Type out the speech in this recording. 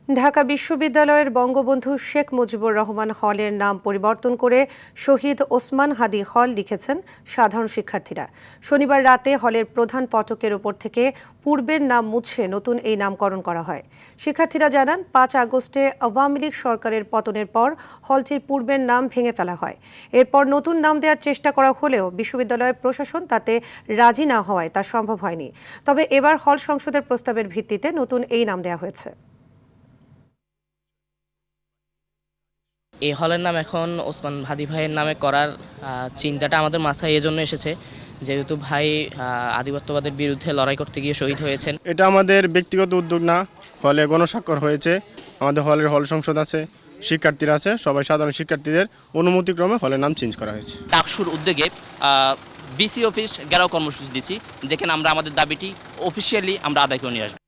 ঢাকা বিশ্ববিদ্যালয়ের বঙ্গবন্ধু শেখ মুজিবুর রহমান হলের নাম পরিবর্তন করে শহীদ ওসমান হাদি হল লিখেছেন সাধারণ শিক্ষার্থীরা। শনিবার রাতে হলের প্রধান ফটকের ওপর থেকে পূর্বের নাম মুছে নতুন এই নামকরণ করা হয়। শিক্ষার্থীরা জানান, ৫ আগস্টে আওয়ামী লীগ সরকারের পতনের পর হলটির পূর্বের নাম ভেঙে ফেলা হয়। এরপর নতুন নাম দেওয়ার চেষ্টা করা হলেও বিশ্ববিদ্যালয়ের প্রশাসন তাতে রাজি না হওয়ায় তা সম্ভব হয়নি। তবে এবার হল সংসদের প্রস্তাবের ভিত্তিতে নতুন এই নাম দেওয়া হয়েছে। এই হলের নাম এখন ওসমান হাদি ভাইয়ের নামে করার চিন্তাটা আমাদের মাথায় এজন্য এসেছে, যেহেতু ভাই আধিপত্যবাদের বিরুদ্ধে লড়াই করতে গিয়ে শহীদ হয়েছেন। এটা আমাদের ব্যক্তিগত উদ্যোগ না, হলে গণস্বাক্ষর হয়েছে। আমাদের হলের হল সংসদ আছে, শিক্ষার্থীরা আছে, সবাই সাধারণ শিক্ষার্থীদের অনুমতিক্রমে হলের নাম চেঞ্জ করা হয়েছে। ডাকসুর উদ্যোগে ভিসি অফিস ঘেরাও কর্মসূচি দিচ্ছি, যেখানে আমরা আমাদের দাবিটি অফিসিয়ালি আমরা আদায় করে নিয়ে আসবো।